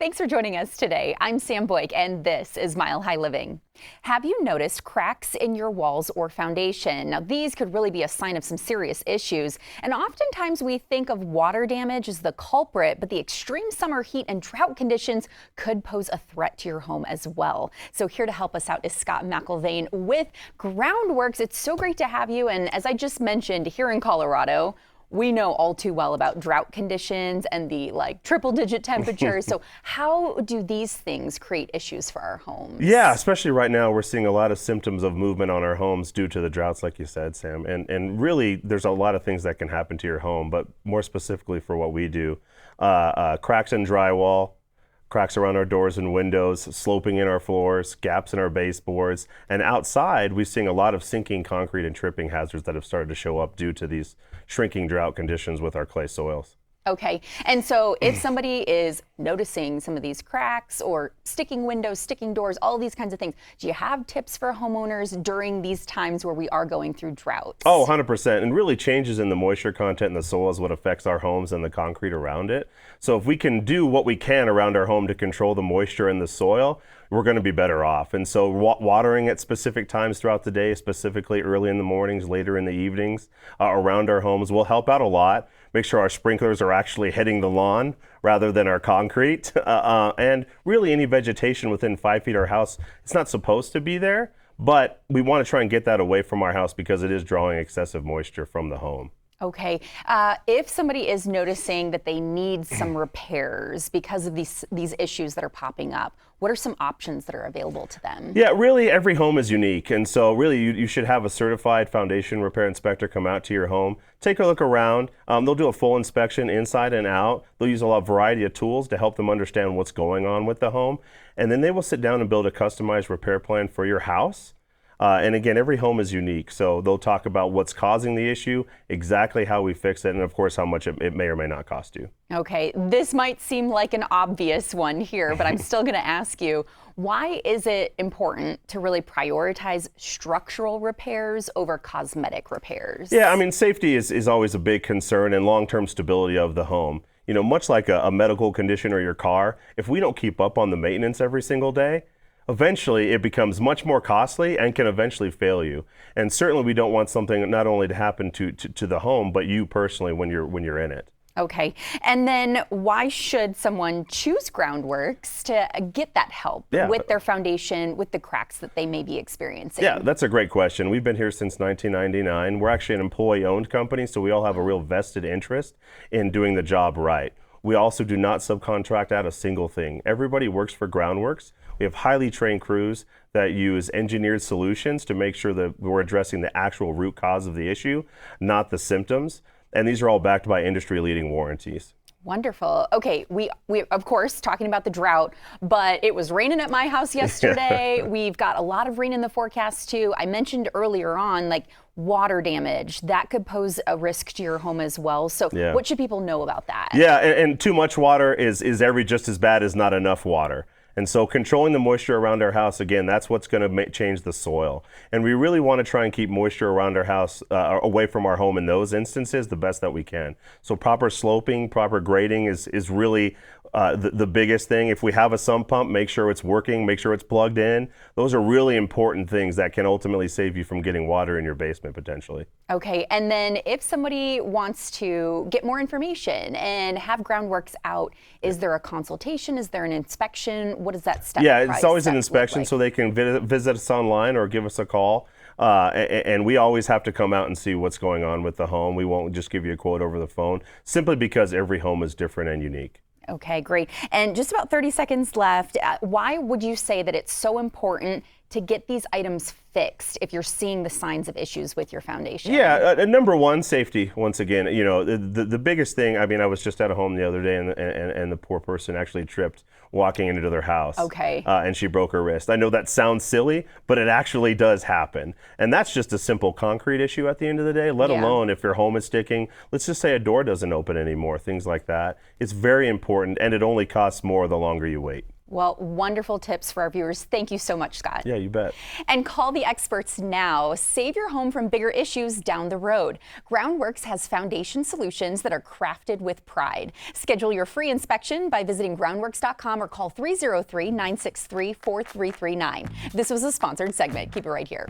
Thanks for joining us today. I'm Sam Boyk, and this is Mile High Living. Have you noticed cracks in your walls or foundation? Now, these could really be a sign of some serious issues, and oftentimes we think of water damage as the culprit, but the extreme summer heat and drought conditions could pose a threat to your home as well. So here to help us out is Scott McIlvaine with GROUNDWORKS. It's so great to have you, and as I just mentioned, here in Colorado, we know all too well about drought conditions and the triple-digit temperatures. So how do these things create issues for our homes? Yeah, especially right now, we're seeing a lot of symptoms of movement on our homes due to the droughts, like you said, Sam. And really, there's a lot of things that can happen to your home, but more specifically for what we do, cracks in drywall, cracks around our doors and windows, sloping in our floors, gaps in our baseboards, and outside we're seeing a lot of sinking concrete and tripping hazards that have started to show up due to these shrinking drought conditions with our clay soils. Okay, and so if somebody is noticing some of these cracks or sticking windows, sticking doors, all these kinds of things, do you have tips for homeowners during these times where we are going through droughts? Oh, 100%. And really changes in the moisture content in the soil is what affects our homes and the concrete around it. So if we can do what we can around our home to control the moisture in the soil, we're going to be better off. And so watering at specific times throughout the day, specifically early in the mornings, later in the evenings, around our homes will help out a lot. Make sure our sprinklers are actually hitting the lawn rather than our concrete. And really any vegetation within 5 feet of our house, it's not supposed to be there, but we want to try and get that away from our house because it is drawing excessive moisture from the home. Okay, if somebody is noticing that they need some repairs because of these issues that are popping up, what are some options that are available to them? Yeah, really every home is unique, and so really you should have a certified foundation repair inspector come out to your home, take a look around. They'll do a full inspection inside and out. They'll use a variety of tools to help them understand what's going on with the home, and then they will sit down and build a customized repair plan for your house. And again, every home is unique, so they'll talk about what's causing the issue, exactly how we fix it, and of course how much it may or may not cost you. Okay, this might seem like an obvious one here, but I'm still going to ask you, why is it important to really prioritize structural repairs over cosmetic repairs? Yeah, I mean, safety is always a big concern, and long-term stability of the home. You know, much like a medical condition or your car, if we don't keep up on the maintenance every single day, eventually it becomes much more costly and can eventually fail you. And certainly we don't want something not only to happen to the home, but you personally when you're in it. Okay, and then why should someone choose GROUNDWORKS to get that help with their foundation, with the cracks that they may be experiencing? Yeah, that's a great question. We've been here since 1999. We're actually an employee-owned company, so we all have a real vested interest in doing the job right. We also do not subcontract out a single thing. Everybody works for GROUNDWORKS. We have highly trained crews that use engineered solutions to make sure that we're addressing the actual root cause of the issue, not the symptoms. And these are all backed by industry-leading warranties. Wonderful. Okay, we of course talking about the drought, but it was raining at my house yesterday. We've got a lot of rain in the forecast too. I mentioned earlier on water damage that could pose a risk to your home as well. So what should people know about that? Yeah, and too much water is just as bad as not enough water. And so controlling the moisture around our house, again, that's what's going to change the soil. And we really want to try and keep moisture around our house away from our home in those instances the best that we can. So proper sloping, proper grading is really the biggest thing. If we have a sump pump, make sure it's working, make sure it's plugged in. Those are really important things that can ultimately save you from getting water in your basement potentially. Okay, and then if somebody wants to get more information and have GROUNDWORKS out, is there a consultation? Is there an inspection? What does that step? Yeah, it's always an inspection, so they can visit us online or give us a call. And we always have to come out and see what's going on with the home. We won't just give you a quote over the phone, simply because every home is different and unique. Okay, great. And just about 30 seconds left. Why would you say that it's so important to get these items fixed if you're seeing the signs of issues with your foundation? Yeah, number one, safety. Once again, you know, the biggest thing. I mean, I was just at a home the other day, and the poor person actually tripped walking into their house. Okay. And she broke her wrist. I know that sounds silly, but it actually does happen. And that's just a simple concrete issue at the end of the day, let alone if your home is sticking. Let's just say a door doesn't open anymore, things like that. It's very important, and it only costs more the longer you wait. Well, wonderful tips for our viewers. Thank you so much, Scott. Yeah, you bet. And call the experts now. Save your home from bigger issues down the road. GROUNDWORKS has foundation solutions that are crafted with pride. Schedule your free inspection by visiting groundworks.com or call 303-963-4339. This was a sponsored segment. Keep it right here.